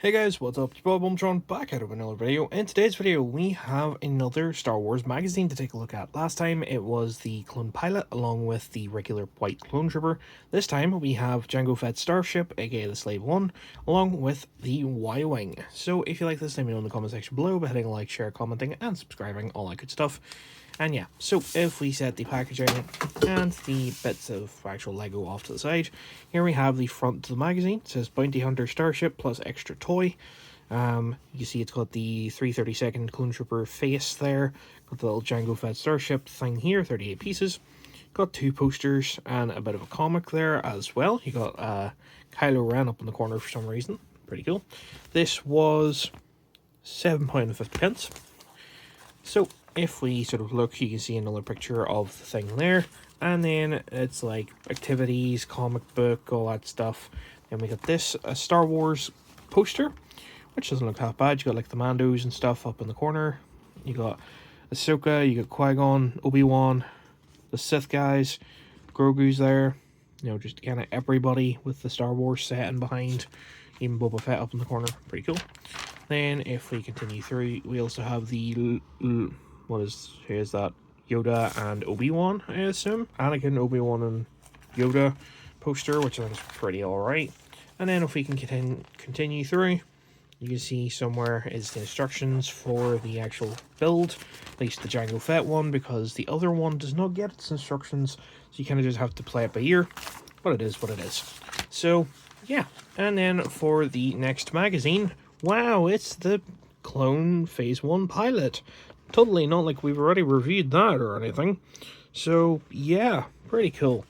Hey guys, what's up? It's Bob Umtron back out of another video. In today's video, we have another Star Wars magazine to take a look at. Last time it was the Clone Pilot along with the regular white Clone Trooper. This time we have Jango Fett's Starship, aka the Slave One, along with the Y-Wing. So if you like this, let me know in the comment section below by hitting a like, share, commenting, and subscribing, all that good stuff. And yeah, so if we set the packaging and the bits of actual Lego off to the side, here we have the front of the magazine. It says Bounty Hunter Starship plus extra toy. You can see it's got the 332nd Clone Trooper face there. Got the little Jango Fett Starship thing here, 38 pieces. Got two posters and a bit of a comic there as well. You got Kylo Ren up in the corner for some reason. Pretty cool. This was £7.50. So if we sort of look, you can see another picture of the thing there, and then it's like activities, comic book, all that stuff. Then we got this, a Star Wars poster, which doesn't look half bad. You got like the Mandos and stuff up in the corner. You got Ahsoka, you got Qui-Gon, Obi-Wan, the Sith guys, Grogu's there. You know, just kind of everybody with the Star Wars setting behind. Even Boba Fett up in the corner. Pretty cool. Then if we continue through, we also have the here's that Yoda and Obi-Wan, I assume. Anakin, Obi-Wan, and Yoda poster, which I think is pretty alright. And then if we can continue through, you can see somewhere is the instructions for the actual build, at least the Jango Fett one, because the other one does not get its instructions, so you kind of just have to play it by ear. But it is what it is. So yeah, and then for the next magazine, wow, it's the Clone Phase 1 Pilot. Totally not like we've already reviewed that or anything. So yeah, pretty cool.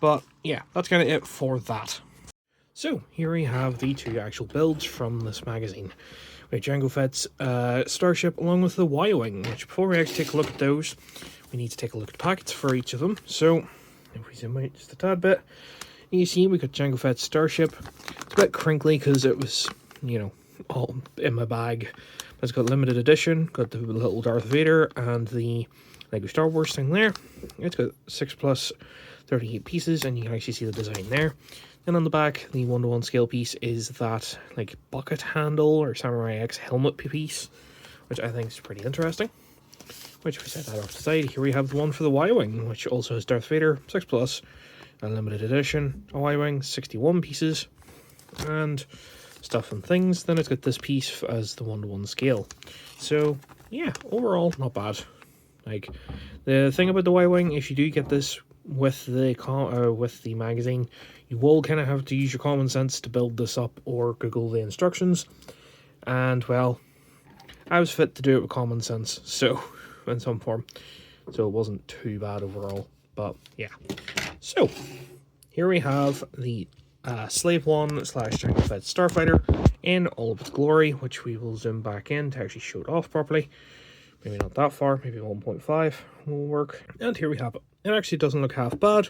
But yeah, that's kind of it for that. So here we have the two actual builds from this magazine. We have Jango Fett's Starship along with the Y-Wing, which before we actually take a look at those, we need to take a look at the packets for each of them. So if we zoom out just a tad bit, you see we got Jango Fett's Starship. It's a bit crinkly because it was, you know, all in my bag. But it's got limited edition, got the little Darth Vader and the Lego Star Wars thing there. It's got 6 plus 38 pieces, and you can actually see the design there. And on the back, the 1:1 scale piece is that like bucket handle or Samurai X helmet piece, which I think is pretty interesting. Which, if we set that off to the side, here we have the one for the Y-Wing, which also has Darth Vader, 6 plus, and limited edition, a Y-Wing, 61 pieces, and stuff and things. Then it's got this piece as the 1:1 scale. So yeah, overall not bad. Like, the thing about the Y-Wing, if you do get this with the magazine, you will kind of have to use your common sense to build this up or Google the instructions. And well, I was fit to do it with common sense, so in some form. So it wasn't too bad overall. But yeah. So here we have the Slave One / Jango Fett Starfighter in all of its glory, which we will zoom back in to actually show it off properly. Maybe not that far, maybe 1.5 will work. And here we have it. It actually doesn't look half bad.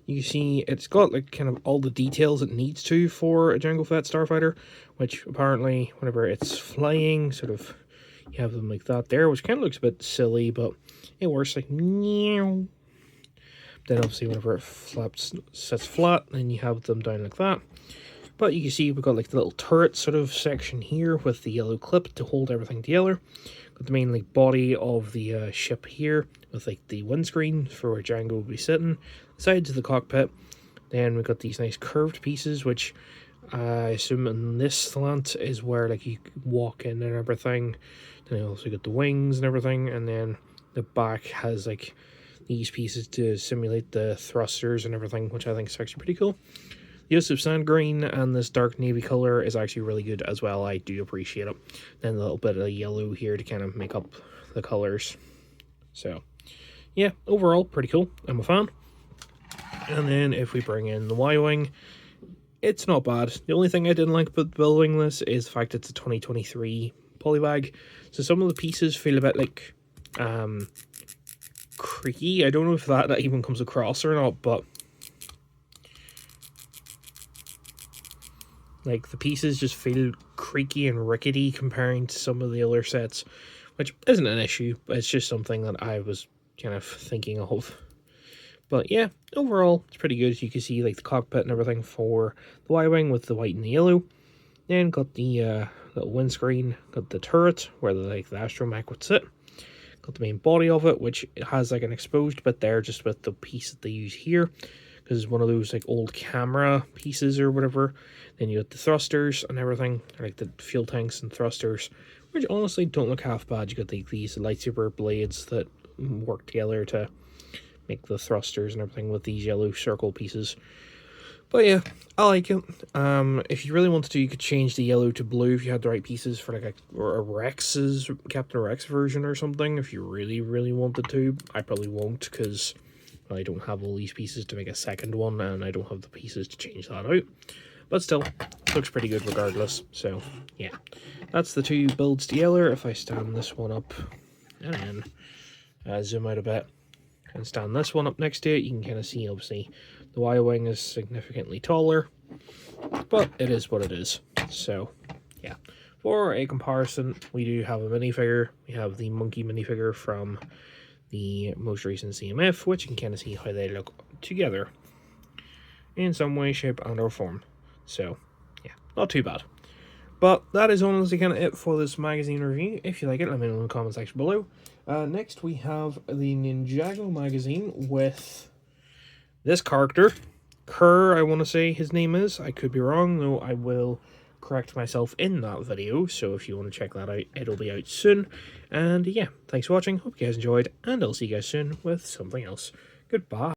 You can see it's got like kind of all the details it needs to for a Jango Fett Starfighter, which apparently whenever it's flying, sort of, you have them like that there, which kind of looks a bit silly, but it works like meow. Then obviously whenever it sits flat, then you have them down like that. But you can see we've got like the little turret sort of section here with the yellow clip to hold everything together. Got the main like body of the ship here with like the windscreen for where Jango will be sitting. Sides of the cockpit. Then we've got these nice curved pieces, which I assume in this slant is where like you walk in and everything. Then you also got the wings and everything, and then the back has like these pieces to simulate the thrusters and everything, which I think is actually pretty cool. The use of sand green and this dark navy color is actually really good as well. I do appreciate it. Then a little bit of yellow here to kind of make up the colors. So yeah, overall pretty cool. I'm a fan. And then if we bring in the Y-Wing, it's not bad. The only thing I didn't like about building this is the fact it's a 2023 polybag. So some of the pieces feel a bit like creaky. I don't know if that even comes across or not, but like the pieces just feel creaky and rickety comparing to some of the other sets, which isn't an issue, but it's just something that I was kind of thinking of. But yeah, overall, it's pretty good. You can see like the cockpit and everything for the Y-Wing with the white and the yellow. Then got the little windscreen, got the turret where the astromech would sit. Got the main body of it, which has like an exposed bit there, just with the piece that they use here, because it's one of those like old camera pieces or whatever. Then you got the thrusters and everything, like the fuel tanks and thrusters, which honestly don't look half bad. You got these lightsaber blades that work together to make the thrusters and everything with these yellow circle pieces. But yeah, I like it. If you really wanted to, you could change the yellow to blue if you had the right pieces for like a Rex's Captain Rex version or something. If you really wanted to, I probably won't because I don't have all these pieces to make a second one, and I don't have the pieces to change that out. But still, looks pretty good regardless. So yeah, that's the two builds together. If I stand this one up and then zoom out a bit and stand this one up next to it, you can kind of see obviously the Y-wing is significantly taller, but it is what it is. So yeah, for a comparison, we do have a minifigure. We have the monkey minifigure from the most recent CMF, which you can kind of see how they look together in some way, shape, and or form. So yeah, not too bad. But that is honestly kind of it for this magazine review. If you like it, let me know in the comment section below. Next, we have the Ninjago magazine with this character, Kerr, I want to say his name is. I could be wrong, though I will correct myself in that video. So if you want to check that out, it'll be out soon. And yeah, thanks for watching. Hope you guys enjoyed, and I'll see you guys soon with something else. Goodbye.